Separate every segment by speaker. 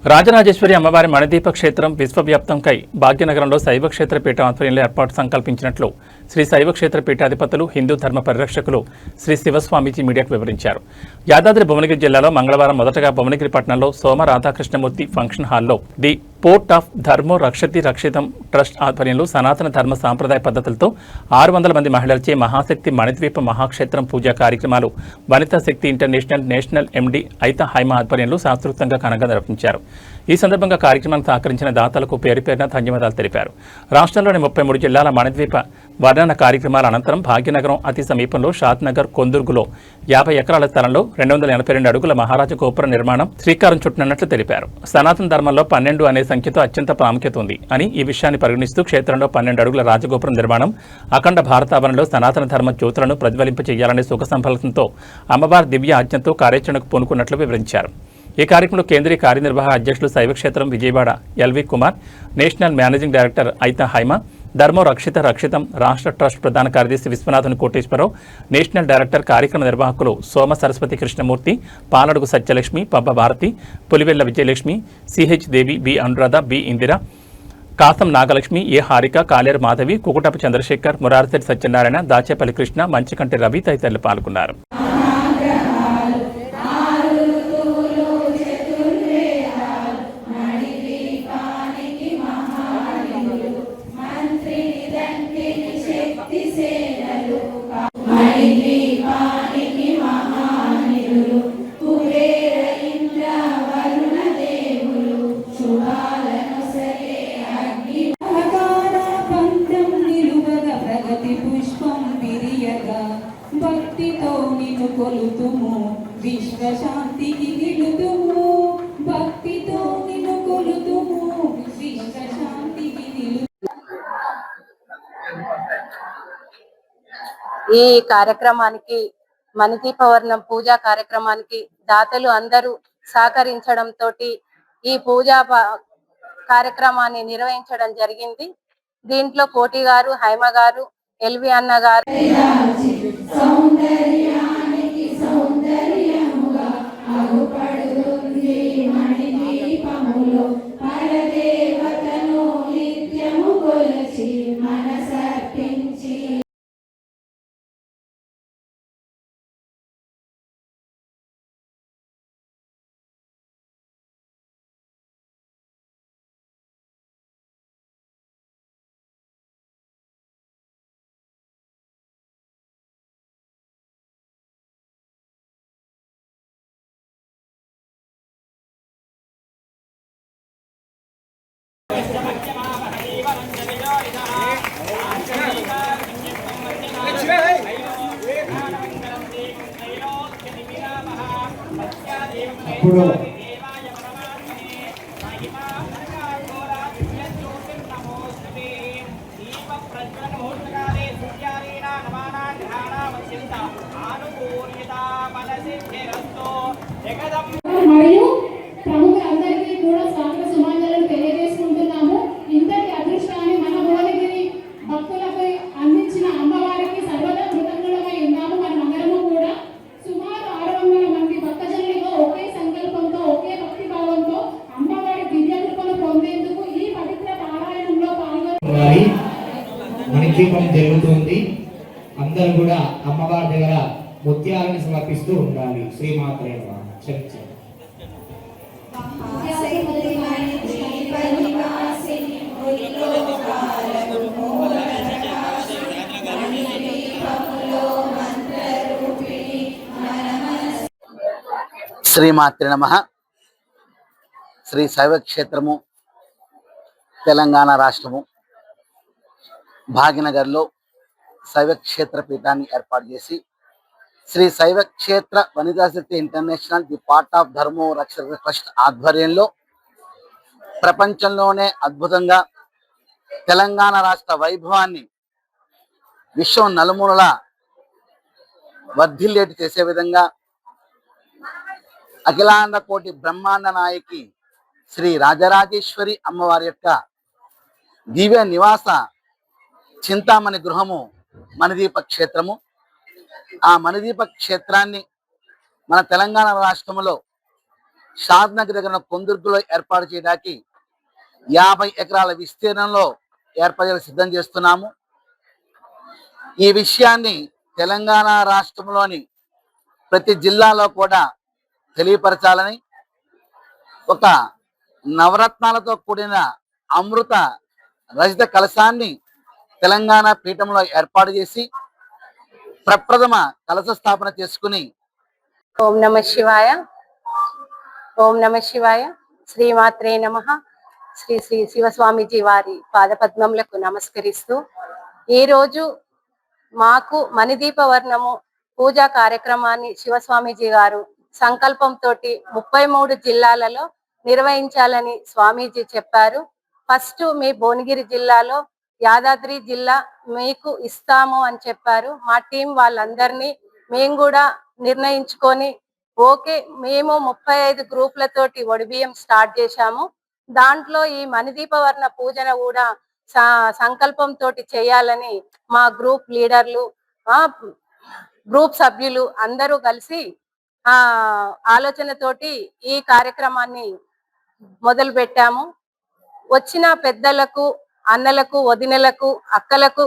Speaker 1: రాజరాజేశ్వరి అమ్మవారి మణిదీప క్షేత్రం విశ్వవ్యాప్తంకై భాగ్యనగరంలో శైవ క్షేత్ర పీఠం ఆధ్వర్యంలో ఏర్పాటు సంకల్పించినట్లు శ్రీ శైవ క్షేత్ర పీఠాధిపతులు హిందూ ధర్మ పరిరక్షకులు శ్రీ శివస్వామీజీ మీడియాకు వివరించారు. యాదాద్రి భువనగిరి జిల్లాలో మంగళవారం మొదటగా భువనగిరి పట్టణంలో సోమ రాధాకృష్ణమూర్తి ఫంక్షన్ హాల్లో ది పోర్ట్ ఆఫ్ ధర్మో రక్షతి రక్షితం ట్రస్ట్ ఆధ్వర్యంలో సనాతన ధర్మ సాంప్రదాయ పద్ధతులతో 600 మంది మహిళలచే మహాశక్తి మణిద్వీప మహాక్షేత్రం పూజా కార్యక్రమాలు వనితా శక్తి ఇంటర్నేషనల్ నేషనల్ ఎండి ఐతా హైమా ఆధ్వర్యంలో శాస్త్రోక్తంగా ఘనంగా నిర్వహించారు. ఈ సందర్భంగా కార్యక్రమానికి సహకరించిన దాతలకు పేరు పేరున ధన్యవాదాలు తెలిపారు. రాష్ట్రంలోని 33 జిల్లాల మణిద్వీప వర్ణన కార్యక్రమాల అనంతరం భాగ్యనగరం అతి సమీపంలో షాద్నగర్ కొందుర్గులో 50 ఎకరాల స్థలంలో 282 అడుగుల మహారాజ గోపుర నిర్మాణం శ్రీకారం చుట్టనున్నట్లు తెలిపారు. సనాతన ధర్మంలో 12 అనే సంఖ్యతో అత్యంత ప్రాముఖ్యత ఉంది అని ఈ విషయాన్ని పరిగణిస్తూ క్షేత్రంలో 12 అడుగుల రాజగోపురం నిర్మాణం అఖండ భారతావరణలో సనాతన ధర్మ జ్యోతులను ప్రజ్వలింప చేయాలనే సుఖ సంకల్పంతో అమ్మవారి దివ్య ఆజ్ఞతో కార్యాచరణకు పూనుకున్నట్లు వివరించారు. ఈ కార్యక్రమంలో కేంద్రీయ కార్యనిర్వాహక అధ్యక్షులు శైవక్షేత్రం Vijayawada L V Kumar, national managing director Aitha Haima, ధర్మో రక్షితం రాష్ట్ర ట్రస్ట్ ప్రధాన కార్యదర్శి విశ్వనాథన్ కోటేశ్వరరావు, నేషనల్ డైరెక్టర్ కార్యక్రమ నిర్వాహకులు సోమ సరస్వతి కృష్ణమూర్తి, పాలడుగు సత్యలక్ష్మి, పబ్బ భారతి, పులివెల్ల విజయలక్ష్మి, సిహెచ్ దేవి, బి అనురాధ, బి ఇందిర, కాసం నాగలక్ష్మి, ఏ హారిక, కాలేరు మాధవి, కుకుటపు చంద్రశేఖర్, మురారిశెట్టి సత్యనారాయణ, దాచేపల్లి కృష్ణ, మంచికంటి రవి తదితరులు పాల్గొన్నారు.
Speaker 2: భక్తితో నిన్ను కొలుతుము విశ్వశాంతికి నిలుతుము, భక్తితో నిన్ను కొలుతుము విశ్వశాంతికి
Speaker 3: ఈ కార్యక్రమానికి మణిదీపవర్ణం పూజా కార్యక్రమానికి దాతలు అందరూ సహకరించడంతో ఈ పూజా కార్యక్రమాన్ని నిర్వహించడం జరిగింది. దీంట్లో కోటి గారు, హైమ గారు, ఎల్వి అన్న గారు
Speaker 4: అప్పుడు
Speaker 5: మరియు ప్రముఖులందరికీ కూడా స్వాగత సుమాంజలను తెలియజేసుకుంటున్నాము. ఇంతటి అదృష్టాన్ని మన భువనగిరి భక్తులకు అందించిన అమ్మవారికి సర్వదా కృతజ్ఞులమై ఉన్నాము. మనమందరము కూడా సుమారు 600 మంది భక్తజనులతో ఒకే సంకల్పంతో, ఒకే భక్తి భావంతో అమ్మవారి దివ్య కృపను పొందేందుకు ఈ పవిత్ర పారాయణంలో పాల్గొని
Speaker 4: మణిదీపం జరుగుతుంది. అందరూ కూడా అమ్మవారి దగ్గర ముత్యాలను సమర్పిస్తూ ఉండాలి. శ్రీమాత్రే నమః.
Speaker 6: శ్రీమాత్రే నమః. శ్రీ శైవ క్షేత్రము తెలంగాణ రాష్ట్రము భాగ్యనగర్లో శైవ క్షేత్ర పీఠాన్ని ఏర్పాటు చేసి శ్రీ శైవ క్షేత్ర వనితా శక్తి ఇంటర్నేషనల్ ది పార్ట్ ఆఫ్ ధర్మో రక్షక ట్రస్ట్ ఆధ్వర్యంలో ప్రపంచంలోనే అద్భుతంగా తెలంగాణ రాష్ట్ర వైభవాన్ని విశ్వం నలుమూలలా వర్ధిల్లేటి చేసే విధంగా అఖిలాండ కోటి బ్రహ్మాండ నాయకి శ్రీ రాజరాజేశ్వరి అమ్మవారి యొక్క దివ్య నివాస చింతామణి గృహము మణిదీప క్షేత్రము. ఆ మణిదీప క్షేత్రాన్ని మన తెలంగాణ రాష్ట్రంలో షాద్ నగర్ దగ్గర కొందుర్గులో ఏర్పాటు చేయడానికి 50 ఎకరాల విస్తీర్ణంలో ఏర్పాటు సిద్ధం చేస్తున్నాము. ఈ విషయాన్ని తెలంగాణ రాష్ట్రంలోని ప్రతి జిల్లాలో కూడా తెలియపరచాలని, ఒక నవరత్నాలతో కూడిన అమృత రజిత కలశాన్ని తెలంగాణ పీఠంలో ఏర్పాటు చేసి ప్రప్రథమ కలశ స్థాపన చేసుకుని
Speaker 3: ఓం నమ శివాయ. ఓం నమ శివాయ. శ్రీమాత్రే నమః. శ్రీ శ్రీ శివస్వామిజీ వారి పాదపద్మములకు నమస్కరిస్తూ ఈరోజు మాకు మణిదీప వర్ణము పూజా కార్యక్రమాన్ని శివస్వామిజీ గారు సంకల్పంతో 33 జిల్లాలలో నిర్వహించాలని స్వామీజీ చెప్పారు. ఫస్ట్ మీ భువనగిరి జిల్లాలో యాదాద్రి జిల్లా మీకు ఇస్తాము అని చెప్పారు. మా టీం వాళ్ళందరినీ మేము కూడా నిర్ణయించుకొని ఓకే, మేము 35 గ్రూపులతోటి ఒడిబియ్యం స్టార్ట్ చేశాము. దాంట్లో ఈ మణిదీపవర్ణ పూజన కూడా సంకల్పంతో చేయాలని మా గ్రూప్ లీడర్లు, గ్రూప్ సభ్యులు అందరూ కలిసి ఆలోచనతోటి ఈ కార్యక్రమాన్ని మొదలు పెట్టాము. వచ్చిన పెద్దలకు, అన్నలకు, వదినలకు, అక్కలకు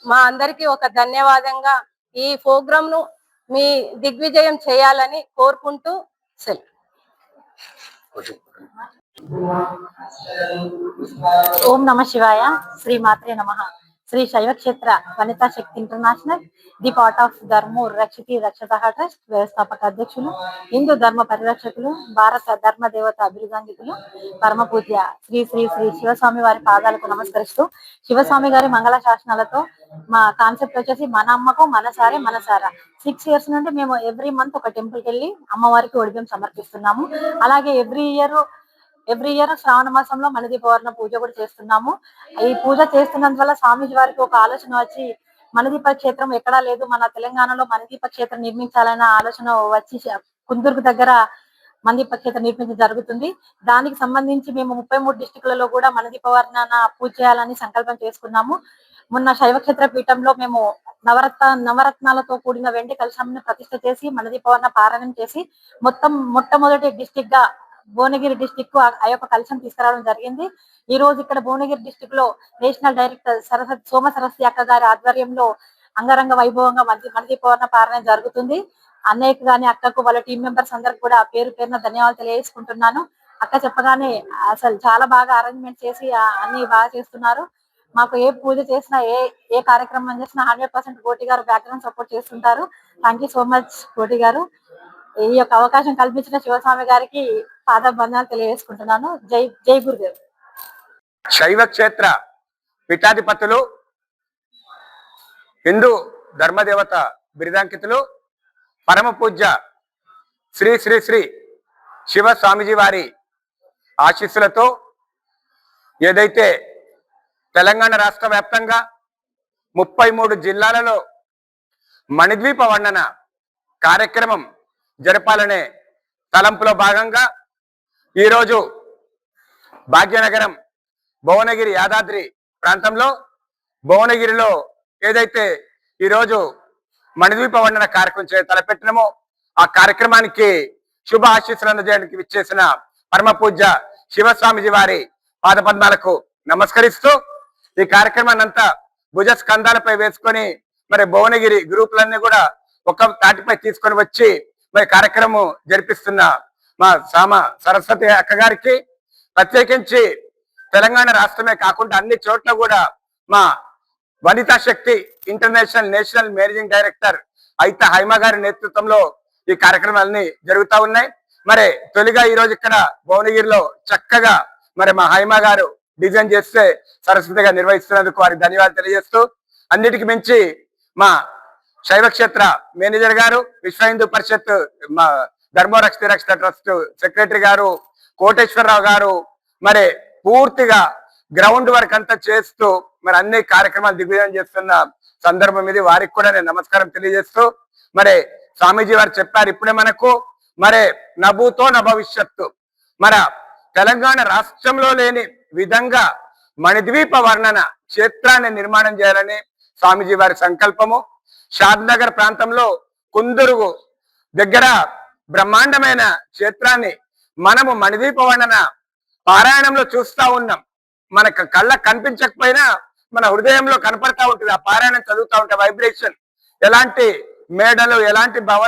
Speaker 3: మా అందరికి ఒక ధన్యవాదంగా ఈ ప్రోగ్రామ్ ను మీ దిగ్విజయం చేయాలని కోరుకుంటూ సెలవు.
Speaker 7: ఓం నమ శివాయ. శ్రీ మాత్రే నమః. శ్రీ శైవ క్షేత్ర వనితా శక్తి ఇంటర్నేషనల్, ది పార్ట్ ఆఫ్ ధర్మ రక్షితి రక్షత ట్రస్ట్ వ్యవస్థాపక అధ్యక్షులు, హిందూ ధర్మ పరిరక్షకులు, భారత ధర్మ దేవత అభివృద్ధాంగితులు, పరమ పూజ్య శ్రీ శ్రీ శ్రీ శివస్వామి వారి పాదాలకు నమస్కరిస్తూ, శివస్వామి గారి మంగళ శాసనాలతో మా కాన్సెప్ట్ వచ్చేసి మన అమ్మకు మనసారే మనసారా. 6 years నుండి మేము ఎవ్రీ మంత్ ఒక టెంపుల్కి వెళ్ళి అమ్మవారికి ఒడిబియ్యం సమర్పిస్తున్నాము. అలాగే ఎవ్రీ ఇయర్ శ్రావణ మాసంలో మణిదీపవర్ణ పూజ కూడా చేస్తున్నాము. ఈ పూజ చేస్తున్నందువల్ల స్వామీజీ వారికి ఒక ఆలోచన వచ్చి మణిదీప క్షేత్రం ఎక్కడా లేదు, మన తెలంగాణలో మణిదీప క్షేత్రం నిర్మించాలన్న ఆలోచన వచ్చి కుందుర్గు దగ్గర మణిదీప క్షేత్రం నిర్మించడం జరుగుతుంది. దానికి సంబంధించి మేము 33 డిస్టిక్లలో కూడా మణిదీపవర్ణ పూజ చేయాలని సంకల్పం చేసుకున్నాము. మొన్న శైవక్షేత్ర పీఠంలో మేము నవరత్నాలతో కూడిన వెండి కలశాన్ని ప్రతిష్ఠ చేసి మణిదీపవర్ణ పారాయణం చేసి మొట్టమొదటి డిస్టిక్ గా భువనగిరి డిస్టిక్ కు ఆ యొక్క కలశం తీసుకురావడం జరిగింది. ఈ రోజు ఇక్కడ భువనగిరి డిస్టిక్ లో నేషనల్ డైరెక్టర్ సోమ సరస్వతి అక్క గారి ఆధ్వర్యంలో అంగరంగ వైభవంగా మణిదీపవర్ణ పారాయణ జరుగుతుంది. అన్నయ్యకు గాని, అక్కకు, వాళ్ళ టీం మెంబర్స్ అందరికి కూడా పేరు పేరున ధన్యవాదాలు తెలియజేసుకుంటున్నాను. అక్క చెప్పగానే అసలు చాలా బాగా అరేంజ్మెంట్ చేసి అన్ని బాగా చేస్తున్నారు. మాకు ఏ పూజ చేసినా, ఏ కార్యక్రమం చేసినా 100% కోటి గారు బ్యాక్గ్రౌండ్ సపోర్ట్ చేస్తుంటారు. థ్యాంక్ యూ సో మచ్ కోటి గారు. ఈ యొక్క అవకాశం కల్పించిన శివస్వామి గారికి పాదబంధనాలు తెలియజేసుకుంటున్నాను. జై గురుదేవ్.
Speaker 8: శైవ క్షేత్ర పీఠాధిపతులు, హిందూ ధర్మదేవత బిరుదాంకితులు, పరమ పూజ్య శ్రీ శ్రీ శ్రీ శివ స్వామిజీ వారి ఆశీస్సులతో ఏదైతే తెలంగాణ రాష్ట్ర వ్యాప్తంగా 33 జిల్లాలలో మణిద్వీప వర్ణన కార్యక్రమం జరపాలనే తలంపులో భాగంగా ఈరోజు భాగ్యనగరం భువనగిరి యాదాద్రి ప్రాంతంలో భువనగిరిలో ఏదైతే ఈరోజు మణిద్వీప వర్ణన కార్యక్రమం తలపెట్టినమో ఆ కార్యక్రమానికి శుభ ఆశీస్సులు అందజేయడానికి విచ్చేసిన పరమ పూజ్య శివస్వామిజీ వారి పాదపద్మాలకు నమస్కరిస్తూ ఈ కార్యక్రమాన్ని అంతా భుజ స్కంధాలపై వేసుకొని మరి భువనగిరి గ్రూపులన్నీ కూడా ఒక తాటిపై తీసుకొని వచ్చి మరి కార్యక్రమం జరిపిస్తున్న మా సామ సరస్వతి అక్క గారికి, ప్రత్యేకించి తెలంగాణ రాష్ట్రమే కాకుండా అన్ని చోట్ల కూడా మా వనితా శక్తి ఇంటర్నేషనల్ నేషనల్ మేనేజింగ్ డైరెక్టర్ అయిత హైమ గారి నేతృత్వంలో ఈ కార్యక్రమాలన్నీ జరుగుతూ ఉన్నాయి. మరి తొలిగా ఈ రోజు ఇక్కడ భువనగిరిలో చక్కగా మరి మా హైమ గారు డిజైన్ చేస్తే సరస్వతిగా నిర్వహిస్తున్నందుకు వారికి ధన్యవాదాలు తెలియజేస్తూ, అన్నిటికి మించి మా శైవక్షేత్ర మేనేజర్ గారు, విశ్వ హిందూ పరిషత్ మా ధర్మరక్ష రక్షణ ట్రస్ట్ సెక్రటరీ గారు కోటేశ్వరరావు గారు మరి పూర్తిగా గ్రౌండ్ వర్క్ అంతా చేస్తూ మరి అన్ని కార్యక్రమాలు దిగ్విజయం చేస్తున్న సందర్భం ఇది. వారికి కూడా నేను నమస్కారం తెలియజేస్తూ, మరి స్వామీజీ వారు చెప్పారు ఇప్పుడే మనకు మరి నభూతో న భవిష్యత్తు, మన తెలంగాణ రాష్ట్రంలో లేని విధంగా మణిద్వీప వర్ణన క్షేత్రాన్ని నిర్మాణం చేయాలని స్వామీజీ వారి సంకల్పము. షాద్ నగర్ ప్రాంతంలో కుందురుగు దగ్గర బ్రహ్మాండమైన క్షేత్రాన్ని మనము మణిదీప వర్ణన పారాయణంలో చూస్తా ఉన్నాం. మన కళ్ళకు కనిపించకపోయినా మన హృదయంలో కనపడతా ఉంటుంది. ఆ పారాయణం చదువుతా ఉంటే వైబ్రేషన్, ఎలాంటి మేడలు, ఎలాంటి భవనం